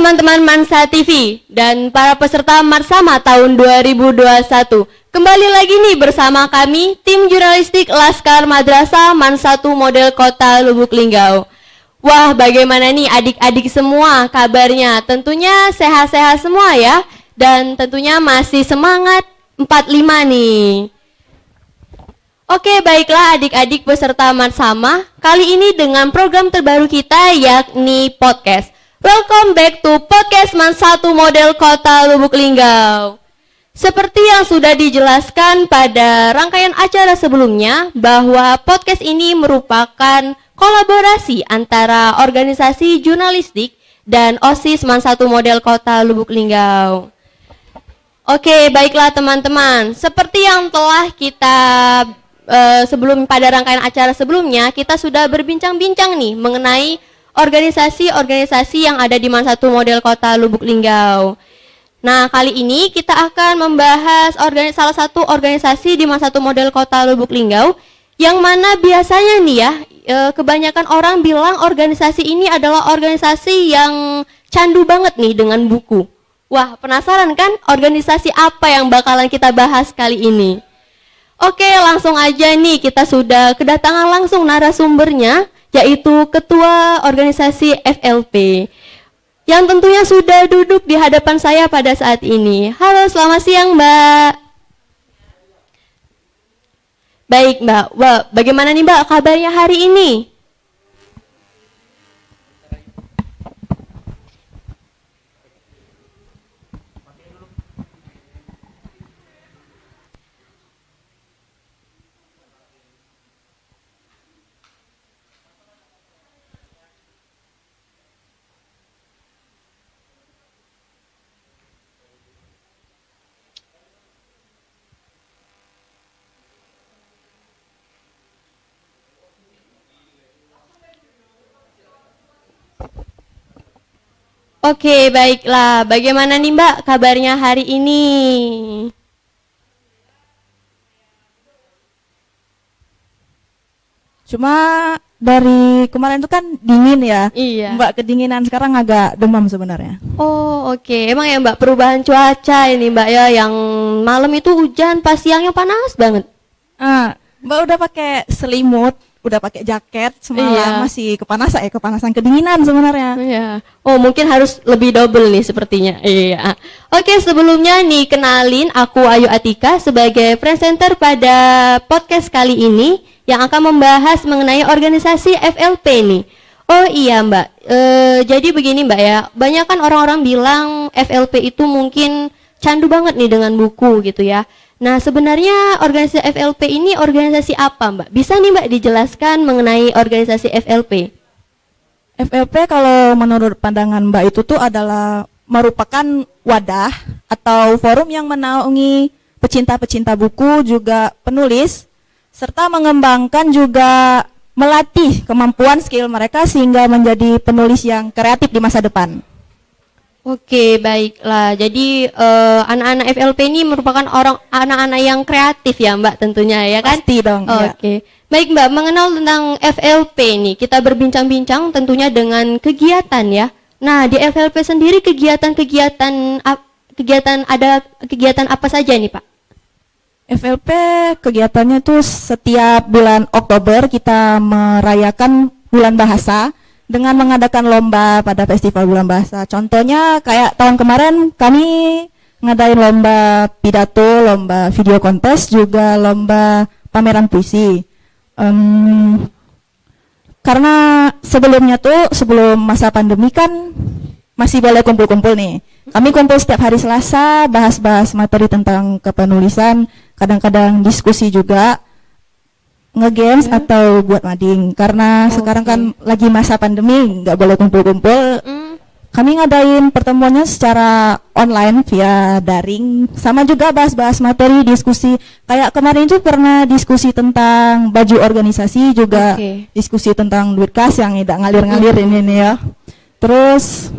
teman-teman Mansa TV dan para peserta Marsama tahun 2021. Kembali lagi nih bersama kami, tim jurnalistik Laskar Madrasah Man 1 Model Kota Lubuk Linggau. Wah, bagaimana nih adik-adik semua kabarnya? Tentunya sehat-sehat semua ya, dan tentunya masih semangat 45 nih. Oke, baiklah adik-adik peserta Marsama, kali ini dengan program terbaru kita yakni podcast. Welcome back to Podcast Man 1 Model Kota Lubuk Linggau. Seperti yang sudah dijelaskan pada rangkaian acara sebelumnya, bahwa podcast ini merupakan kolaborasi antara organisasi jurnalistik dan OSIS Man 1 Model Kota Lubuk Linggau. Oke, baiklah teman-teman, seperti yang telah kita sebelum pada rangkaian acara sebelumnya, kita sudah berbincang-bincang nih mengenai organisasi-organisasi yang ada di Man 1 Model Kota Lubuk Linggau. Nah, kali ini kita akan membahas salah satu organisasi di Man 1 Model Kota Lubuk Linggau, yang mana biasanya nih ya, kebanyakan orang bilang organisasi ini adalah organisasi yang candu banget nih dengan buku. Wah, penasaran kan organisasi apa yang bakalan kita bahas kali ini? Oke, langsung aja nih, kita sudah kedatangan langsung narasumbernya, yaitu Ketua Organisasi FLP, yang tentunya sudah duduk di hadapan saya pada saat ini. Halo, selamat siang Mbak. Baik Mbak, wah, bagaimana nih Mbak kabarnya hari ini? Oke, baiklah. Bagaimana nih Mbak kabarnya hari ini? Cuma dari kemarin itu kan dingin ya. Iya. Mbak kedinginan, sekarang agak demam sebenarnya. Oh, oke. Emang ya Mbak perubahan cuaca ini Mbak ya, yang malam itu hujan, pas siangnya panas banget. Mbak udah pakai selimut, udah pakai jaket semalam, masih kepanasan kedinginan sebenarnya. Iya. Oh, mungkin harus lebih double nih sepertinya. Iya. Oke, sebelumnya nih kenalin, aku Ayu Atika sebagai presenter pada podcast kali ini yang akan membahas mengenai organisasi FLP nih. Oh iya Mbak, jadi begini Mbak ya, banyak kan orang-orang bilang FLP itu mungkin candu banget nih dengan buku gitu ya. Nah, sebenarnya organisasi FLP ini organisasi apa Mbak? Bisa nih Mbak dijelaskan mengenai organisasi FLP? FLP kalau menurut pandangan Mbak itu tuh adalah merupakan wadah atau forum yang menaungi pecinta-pecinta buku, juga penulis, serta mengembangkan juga melatih kemampuan skill mereka sehingga menjadi penulis yang kreatif di masa depan. Oke, baiklah. Jadi anak-anak FLP ini merupakan anak-anak yang kreatif ya Mbak tentunya ya kan? Pasti dong. Oke. Baik Mbak, mengenal tentang FLP nih, kita berbincang-bincang tentunya dengan kegiatan ya. Nah, di FLP sendiri kegiatan apa saja nih Pak? FLP kegiatannya tuh setiap bulan Oktober kita merayakan bulan bahasa dengan mengadakan lomba pada festival bulan bahasa. Contohnya kayak tahun kemarin kami ngadain lomba pidato, lomba video kontes, juga lomba pameran puisi. Karena sebelumnya tuh, sebelum masa pandemi kan masih boleh kumpul-kumpul nih. Kami kumpul setiap hari Selasa, bahas-bahas materi tentang kepenulisan, kadang-kadang diskusi juga, nge-games atau buat mading. Karena sekarang kan lagi masa pandemi, nggak boleh kumpul-kumpul. Kami ngadain pertemuannya secara online via daring, sama juga bahas-bahas materi, diskusi. Kayak kemarin itu pernah diskusi tentang baju organisasi, juga diskusi tentang duit kas yang tidak ngalir-ngalir ini ya. Terus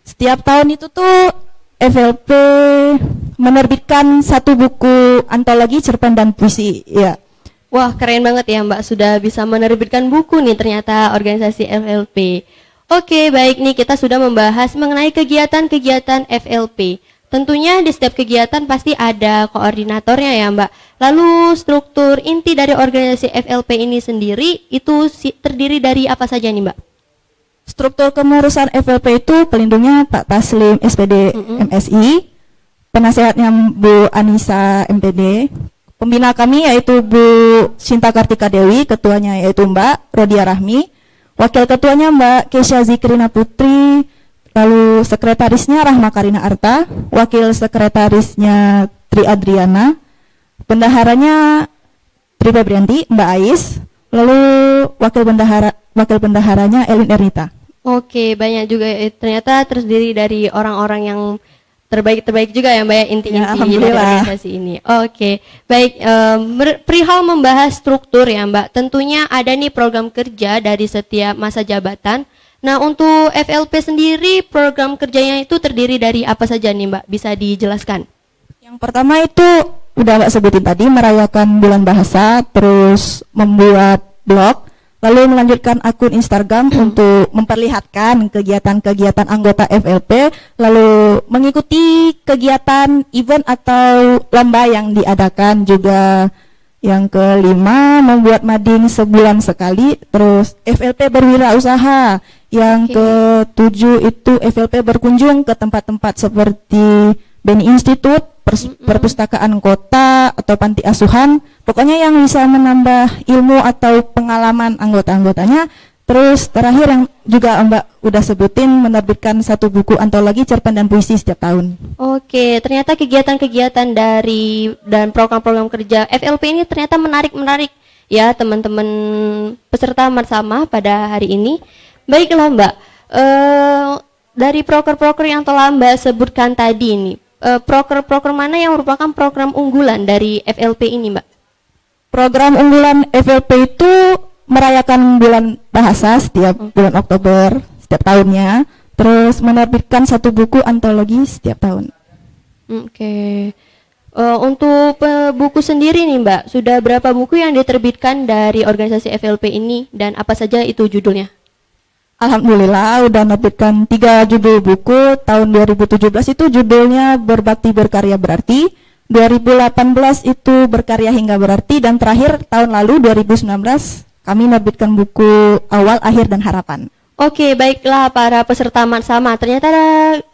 setiap tahun itu tuh FLP menerbitkan satu buku antologi cerpen dan puisi ya. Wah, keren banget ya Mbak, sudah bisa menerbitkan buku nih ternyata organisasi FLP. Oke, baik nih kita sudah membahas mengenai kegiatan-kegiatan FLP. Tentunya di setiap kegiatan pasti ada koordinatornya ya Mbak. Lalu struktur inti dari organisasi FLP ini sendiri itu terdiri dari apa saja nih Mbak? Struktur kepengurusan FLP itu pelindungnya Pak Taslim SPD MSI, penasehatnya Bu Anissa MPD, pembina kami yaitu Bu Sinta Kartika Dewi, ketuanya yaitu Mbak Rodia Rahmi, wakil ketuanya Mbak Kesha Zikrina Putri, lalu sekretarisnya Rahma Karina Arta, wakil sekretarisnya Tri Adriana, bendaharanya Tri Febrianti, Mbak Ais, lalu wakil bendaharanya Elin Ernita. Oke, banyak juga ternyata terdiri dari orang-orang yang terbaik juga ya Mbak ya, inti-inti dari organisasi ini. Oke, baik, perihal membahas struktur ya Mbak, tentunya ada nih program kerja dari setiap masa jabatan. Nah, untuk FLP sendiri program kerjanya itu terdiri dari apa saja nih Mbak? Bisa dijelaskan? Yang pertama itu udah Mbak sebutin tadi, merayakan bulan bahasa, terus membuat blog, lalu melanjutkan akun Instagram untuk memperlihatkan kegiatan-kegiatan anggota FLP, lalu mengikuti kegiatan event atau lomba yang diadakan juga. Yang kelima, membuat mading sebulan sekali, terus FLP berwirausaha. Yang ketujuh itu FLP berkunjung ke tempat-tempat seperti Beni Institute, perpustakaan kota atau panti asuhan, pokoknya yang bisa menambah ilmu atau pengalaman anggota-anggotanya. Terus terakhir yang juga Mbak udah sebutin, menerbitkan satu buku antologi cerpen dan puisi setiap tahun. Oke, ternyata kegiatan-kegiatan dan program-program kerja FLP ini ternyata menarik ya teman-teman peserta bersama pada hari ini. Baiklah Mbak, dari proker-proker yang telah Mbak sebutkan tadi ini, proker-proker mana yang merupakan program unggulan dari FLP ini Mbak? Program unggulan FLP itu merayakan bulan bahasa setiap bulan Oktober setiap tahunnya, terus menerbitkan satu buku antologi setiap tahun. Oke. Untuk buku sendiri nih Mbak, sudah berapa buku yang diterbitkan dari organisasi FLP ini dan apa saja itu judulnya? Alhamdulillah udah menerbitkan 3 judul buku. Tahun 2017 itu judulnya Berbakti Berkarya Berarti, 2018 itu Berkarya Hingga Berarti, dan terakhir tahun lalu 2019 kami menerbitkan buku Awal, Akhir, dan Harapan. Oke, baiklah para peserta sama. Ternyata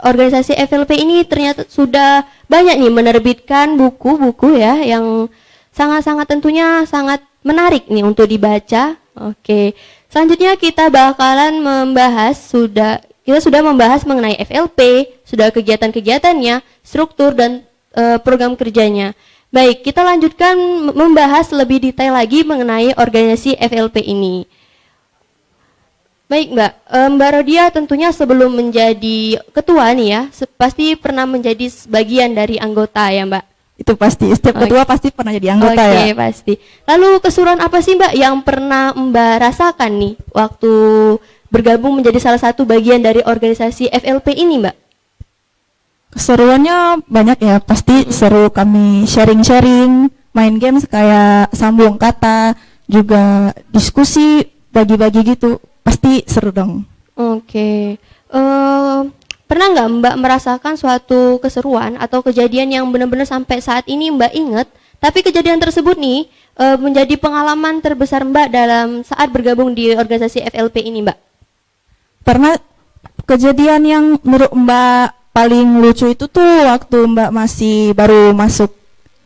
organisasi FLP ini ternyata sudah banyak nih menerbitkan buku-buku ya yang sangat-sangat tentunya sangat menarik nih untuk dibaca. Oke, selanjutnya kita bakalan kita sudah membahas mengenai FLP, sudah kegiatan-kegiatannya, struktur dan program kerjanya. Baik, kita lanjutkan membahas lebih detail lagi mengenai organisasi FLP ini. Baik Mbak, Mbak Rodia tentunya sebelum menjadi ketua nih ya, pasti pernah menjadi bagian dari anggota ya Mbak? Itu pasti, setiap ketua pasti pernah jadi anggota ya. Oke, pasti. Lalu keseruan apa sih Mbak yang pernah Mbak rasakan nih waktu bergabung menjadi salah satu bagian dari organisasi FLP ini Mbak? Keseruannya banyak ya, pasti seru, kami sharing-sharing, main games kayak sambung kata, juga diskusi, bagi-bagi gitu, pasti seru dong. Oke, pernah nggak Mbak merasakan suatu keseruan atau kejadian yang benar-benar sampai saat ini Mbak ingat, tapi kejadian tersebut nih menjadi pengalaman terbesar Mbak dalam saat bergabung di organisasi FLP ini Mbak? Pernah kejadian yang menurut Mbak paling lucu itu tuh waktu Mbak masih baru masuk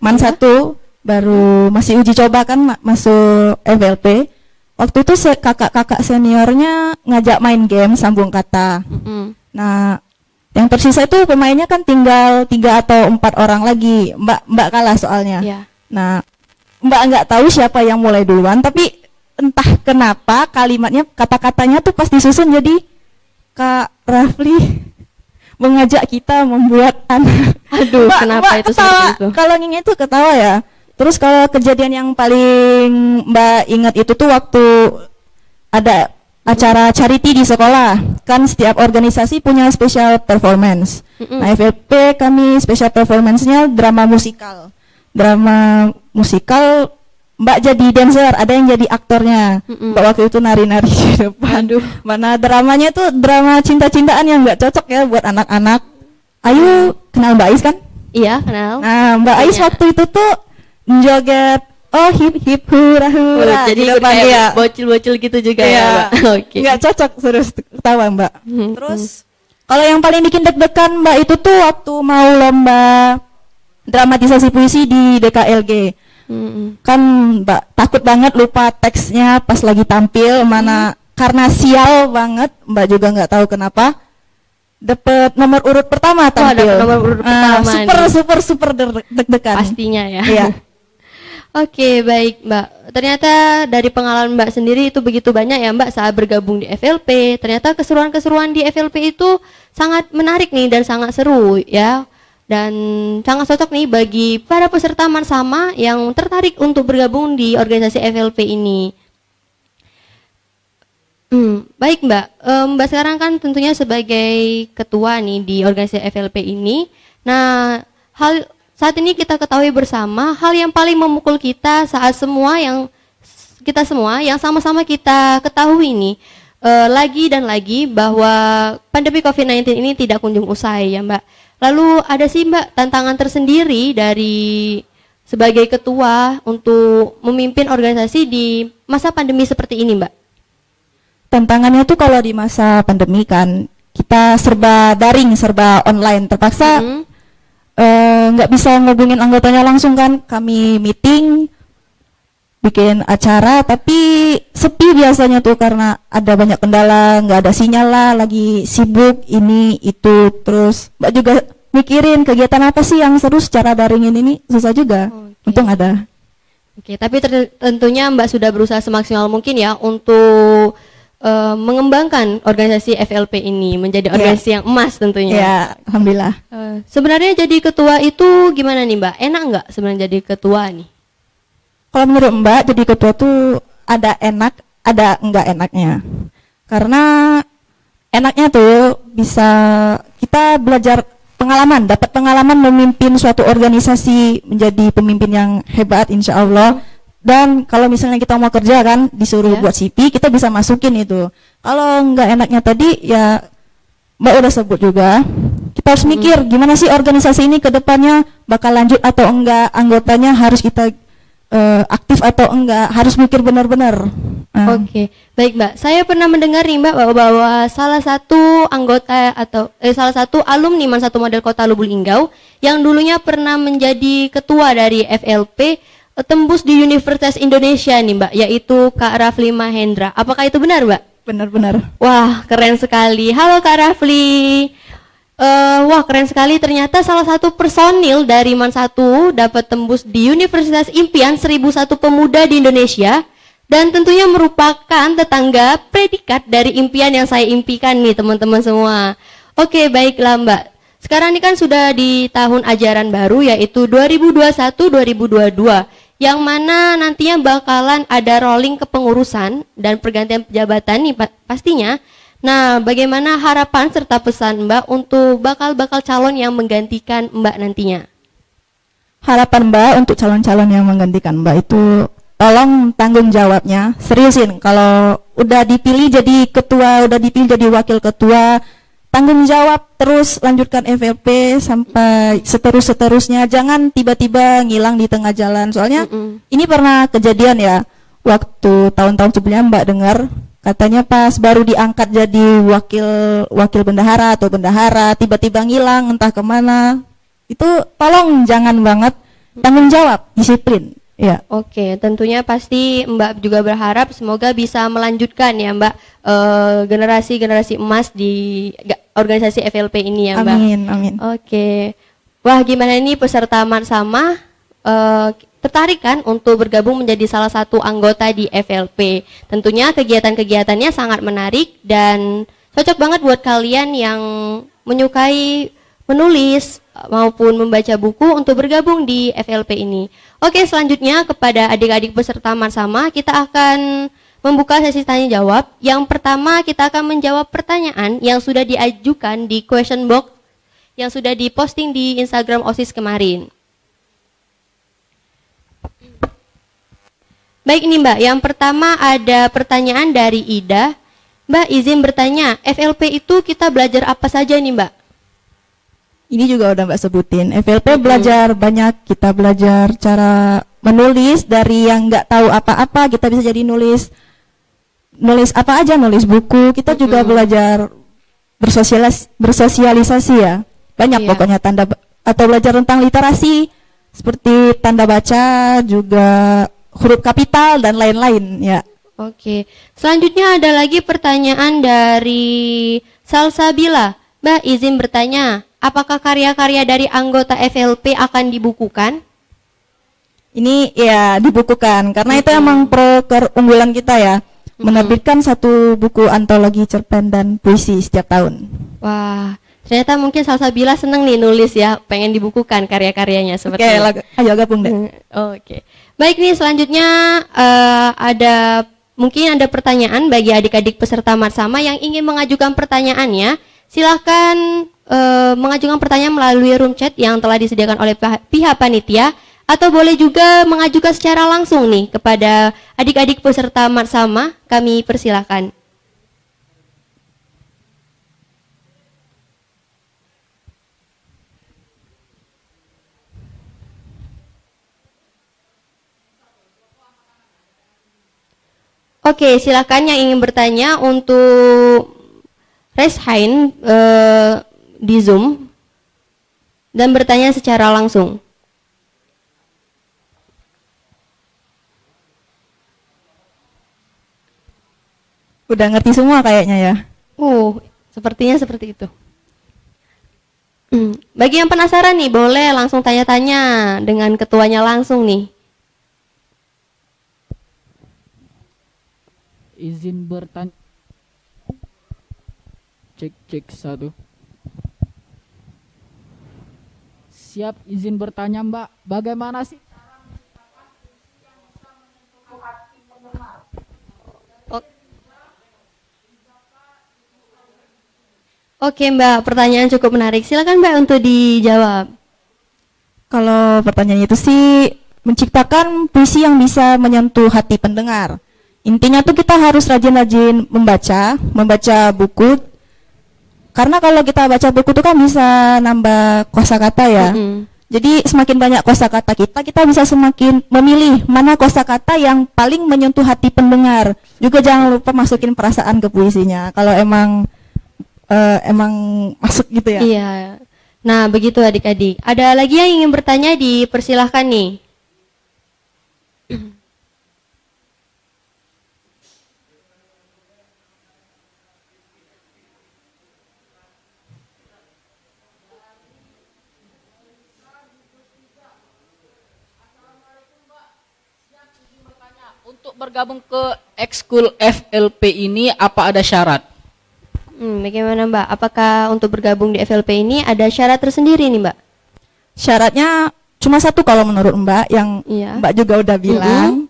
MAN 1, baru masih uji coba kan masuk FLP. Waktu itu kakak-kakak seniornya ngajak main game sambung kata. Nah, yang tersisa itu pemainnya kan tinggal 3 atau 4 orang lagi. Mbak kalah soalnya. Nah, Mbak nggak tahu siapa yang mulai duluan, tapi entah kenapa kalimatnya, kata-katanya tuh pas disusun jadi Kak Rafli mengajak kita membuat Aduh, kenapa itu seperti itu? Kalau nginget itu ketawa ya. Terus kalau kejadian yang paling Mbak ingat itu tuh waktu ada acara charity di sekolah. Kan setiap organisasi punya special performance. Nah, FLP kami special performance-nya drama musikal. Drama musikal Mbak jadi dancer, ada yang jadi aktornya. Mm-mm. Mbak waktu itu nari-nari di depan. Aduh. Mana dramanya tuh drama cinta-cintaan yang nggak cocok ya buat anak-anak. Ayu kenal Mbak Ais kan? Iya, kenal. Nah, Mbak Ais Iya. waktu itu tuh joget oh hip hip hura hura. Jadi di ikut depan kayak dia. bocil-bocil gitu juga Iya. ya, Mbak. Oke. Nggak cocok terus ketawa Mbak. Hmm, Terus kalau yang paling bikin deg-degan Mbak itu tuh waktu mau lomba dramatisasi puisi di DKLG. Kan Mbak takut banget lupa teksnya pas lagi tampil mana karena sial banget Mbak juga nggak tahu kenapa dapet nomor urut pertama tampil. dapet nomor urut pertama super deg-degan. Pastinya ya. Iya. Oke, baik Mbak. Ternyata dari pengalaman Mbak sendiri itu begitu banyak ya Mbak saat bergabung di FLP. Ternyata keseruan-keseruan di FLP itu sangat menarik nih dan sangat seru ya. Dan sangat cocok nih bagi para peserta Marsama yang tertarik untuk bergabung di organisasi FLP ini. Baik Mbak, Mbak sekarang kan tentunya sebagai ketua nih di organisasi FLP ini. Nah, saat ini kita ketahui bersama hal yang paling memukul kita saat kita semua yang sama-sama kita ketahui nih lagi dan lagi bahwa pandemi COVID-19 ini tidak kunjung usai ya Mbak. Lalu ada sih Mbak tantangan tersendiri dari sebagai ketua untuk memimpin organisasi di masa pandemi seperti ini Mbak. Tantangannya tuh kalau di masa pandemi kan kita serba daring, serba online, terpaksa nggak bisa ngubungin anggotanya langsung kan. Kami meeting, bikin acara, tapi sepi biasanya tuh karena ada banyak kendala, nggak ada sinyal lah, lagi sibuk ini itu. Terus Mbak juga mikirin kegiatan apa sih yang seru secara daring ini susah juga. Untung ada. Oke, tapi tentunya Mbak sudah berusaha semaksimal mungkin ya untuk mengembangkan organisasi FLP ini menjadi organisasi yang emas tentunya. Ya, alhamdulillah. Sebenarnya jadi ketua itu gimana nih Mbak? Enak nggak sebenarnya jadi ketua nih? Kalau menurut Mbak jadi ketua tuh ada enak, ada enggak enaknya. Karena enaknya tuh bisa kita belajar pengalaman, dapat pengalaman memimpin suatu organisasi menjadi pemimpin yang hebat insya Allah. Dan kalau misalnya kita mau kerja kan disuruh buat CV, kita bisa masukin itu. Kalau enggak enaknya tadi ya Mbak udah sebut juga, kita harus mikir gimana sih organisasi ini ke depannya bakal lanjut atau enggak, anggotanya harus kita aktif atau enggak, harus mikir benar-benar. Oke, baik Mbak. Saya pernah mendengar nih Mbak bahwa salah satu anggota atau salah satu alumni Man 1 Model Kota Lubuk Linggau yang dulunya pernah menjadi ketua dari FLP tembus di Universitas Indonesia nih Mbak, yaitu Kak Rafli Mahendra. Apakah itu benar Mbak? Benar-benar. Wah, keren sekali. Halo Kak Rafli. Wah, keren sekali. Ternyata salah satu personil dari Man 1 dapat tembus di Universitas Impian 1001 Pemuda di Indonesia. Dan tentunya merupakan tetangga predikat dari impian yang saya impikan nih teman-teman semua. Oke, baiklah Mbak. Sekarang ini kan sudah di tahun ajaran baru yaitu 2021-2022. Yang mana nantinya bakalan ada rolling kepengurusan dan pergantian jabatan nih pastinya. Nah, bagaimana harapan serta pesan Mbak untuk bakal calon yang menggantikan Mbak nantinya? Harapan Mbak untuk calon-calon yang menggantikan Mbak itu tolong tanggung jawabnya, seriusin. Kalau udah dipilih jadi ketua, udah dipilih jadi wakil ketua, tanggung jawab terus, lanjutkan FLP sampai seterusnya. Jangan tiba-tiba ngilang di tengah jalan. Soalnya ini pernah kejadian ya, waktu tahun-tahun sebelumnya Mbak dengar katanya pas baru diangkat jadi wakil bendahara atau bendahara tiba-tiba ngilang entah kemana. Itu tolong jangan banget, tanggung jawab, disiplin. Ya. Oke, tentunya pasti Mbak juga berharap semoga bisa melanjutkan ya Mbak generasi emas di organisasi FLP ini ya Mbak. Amin. Oke. Wah, gimana ini peserta Marsama tertarik kan untuk bergabung menjadi salah satu anggota di FLP. Tentunya kegiatan-kegiatannya sangat menarik dan cocok banget buat kalian yang menyukai menulis maupun membaca buku untuk bergabung di FLP ini. Oke, selanjutnya kepada adik-adik peserta Marsama kita akan membuka sesi tanya jawab. Yang pertama kita akan menjawab pertanyaan yang sudah diajukan di question box yang sudah diposting di Instagram OSIS kemarin. Baik nih Mbak, yang pertama ada pertanyaan dari Ida. Mbak izin bertanya, FLP itu kita belajar apa saja nih Mbak? Ini juga udah Mbak sebutin. FLP belajar banyak, kita belajar cara menulis dari yang nggak tahu apa-apa, kita bisa jadi nulis apa aja, nulis buku. Kita juga belajar bersosialisasi ya. Banyak pokoknya atau belajar tentang literasi seperti tanda baca, juga huruf kapital dan lain-lain ya. Oke, selanjutnya ada lagi pertanyaan dari Salsabila. Mbak izin bertanya, apakah karya-karya dari anggota FLP akan dibukukan? Ini ya dibukukan karena itu emang keunggulan kita ya, menerbitkan satu buku antologi cerpen dan puisi setiap tahun. Wah, ternyata mungkin Salsabila seneng nih nulis ya, pengen dibukukan karya-karyanya seperti itu. Oke, ayo gabung deh. Oke, baik nih selanjutnya mungkin ada pertanyaan bagi adik-adik peserta Marsama yang ingin mengajukan pertanyaannya. Silahkan mengajukan pertanyaan melalui room chat yang telah disediakan oleh pihak panitia, atau boleh juga mengajukan secara langsung nih kepada adik-adik peserta Marsama. Kami persilahkan. Oke, silakan yang ingin bertanya untuk raise hand di Zoom dan bertanya secara langsung. Udah ngerti semua kayaknya ya. Sepertinya seperti itu. Bagi yang penasaran nih, boleh langsung tanya-tanya dengan ketuanya langsung nih. Izin bertanya. Cek 1. Siap, izin bertanya Mbak, bagaimana sih cara menciptakan puisi yang bisa menyentuh hati pendengar? Oke Mbak, pertanyaan cukup menarik. Silakan Mbak untuk dijawab. Kalau pertanyaan itu sih menciptakan puisi yang bisa menyentuh hati pendengar. Intinya tuh kita harus rajin-rajin membaca buku. Karena kalau kita baca buku itu kan bisa nambah kosakata ya. Jadi semakin banyak kosakata kita bisa semakin memilih mana kosakata yang paling menyentuh hati pendengar. Juga jangan lupa masukin perasaan ke puisinya. Kalau emang masuk gitu ya. Iya. Nah, begitu adik-adik. Ada lagi yang ingin bertanya, dipersilahkan nih. Untuk bergabung ke ekskul FLP ini apa ada syarat? Bagaimana Mbak? Apakah untuk bergabung di FLP ini ada syarat tersendiri nih Mbak? Syaratnya cuma satu kalau menurut Mbak, yang Mbak juga udah bilang.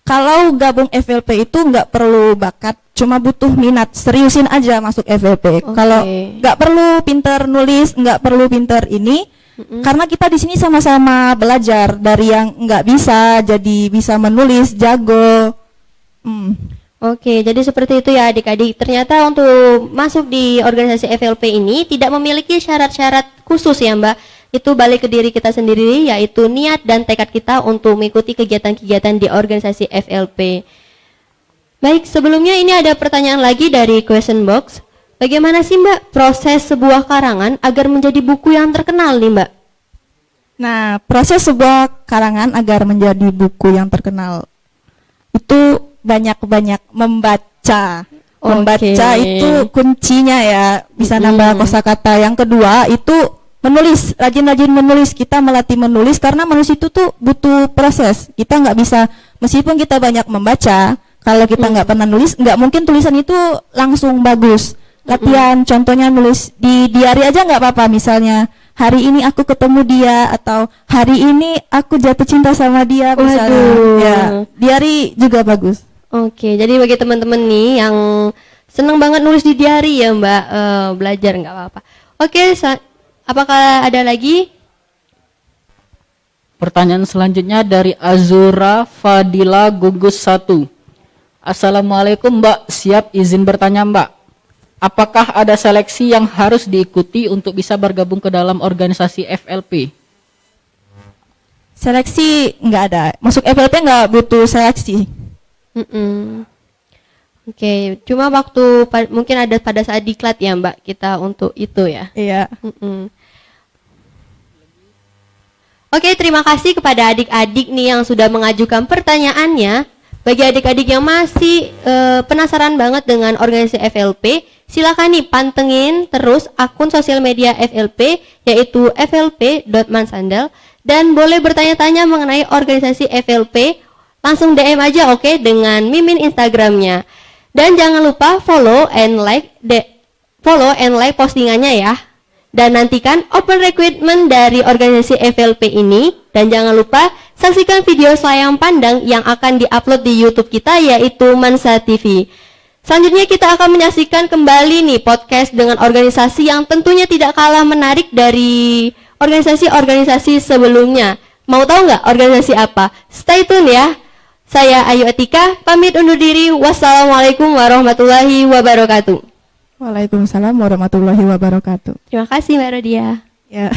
Kalau gabung FLP itu nggak perlu bakat, cuma butuh minat, seriusin aja masuk FLP. Kalau nggak perlu pinter nulis, nggak perlu pinter ini, karena kita di sini sama-sama belajar dari yang nggak bisa jadi bisa menulis, jago. Oke, jadi seperti itu ya adik-adik. Ternyata untuk masuk di organisasi FLP ini tidak memiliki syarat-syarat khusus ya Mbak. Itu balik ke diri kita sendiri, yaitu niat dan tekad kita untuk mengikuti kegiatan-kegiatan di organisasi FLP. Baik, sebelumnya ini ada pertanyaan lagi dari question box. Bagaimana sih Mbak proses sebuah karangan agar menjadi buku yang terkenal nih Mbak? Nah, proses sebuah karangan agar menjadi buku yang terkenal itu banyak-banyak membaca. Membaca itu kuncinya ya, bisa nambah kosakata. Yang kedua itu menulis, rajin-rajin menulis. Kita melatih menulis karena menulis itu tuh butuh proses. Kita nggak bisa, meskipun kita banyak membaca, kalau kita nggak pernah nulis, nggak mungkin tulisan itu langsung bagus. Latihan, contohnya nulis di diary aja nggak apa-apa. Misalnya hari ini aku ketemu dia, atau hari ini aku jatuh cinta sama dia, misalnya. Ya, diary juga bagus. Oke, jadi bagi teman-teman nih yang senang banget nulis di diary ya Mbak, belajar nggak apa-apa. Oke, apakah ada lagi? Pertanyaan selanjutnya dari Azura Fadila Gugus 1. Assalamualaikum Mbak, siap izin bertanya Mbak. Apakah ada seleksi yang harus diikuti untuk bisa bergabung ke dalam organisasi FLP? Seleksi nggak ada. Masuk FLP nggak butuh seleksi. Mm-mm. Oke, cuma mungkin ada pada saat diklat ya Mbak kita untuk itu ya. Iya. Mm-mm. Oke, terima kasih kepada adik-adik nih yang sudah mengajukan pertanyaannya. Bagi adik-adik yang masih penasaran banget dengan organisasi FLP, silakan nih pantengin terus akun sosial media FLP yaitu flp.mansandal dan boleh bertanya-tanya mengenai organisasi FLP langsung DM aja oke dengan mimin Instagramnya. Dan jangan lupa follow and like postingannya ya. Dan nantikan open recruitment dari organisasi FLP ini. Dan jangan lupa saksikan video Selayang Pandang yang akan diupload di YouTube kita yaitu Mansa TV. Selanjutnya kita akan menyaksikan kembali nih podcast dengan organisasi yang tentunya tidak kalah menarik dari organisasi-organisasi sebelumnya. Mau tahu nggak organisasi apa? Stay tune ya. Saya Ayu Atika, pamit undur diri. Wassalamualaikum warahmatullahi wabarakatuh. Waalaikumsalam warahmatullahi wabarakatuh. Terima kasih Mbak Rodia. Ya.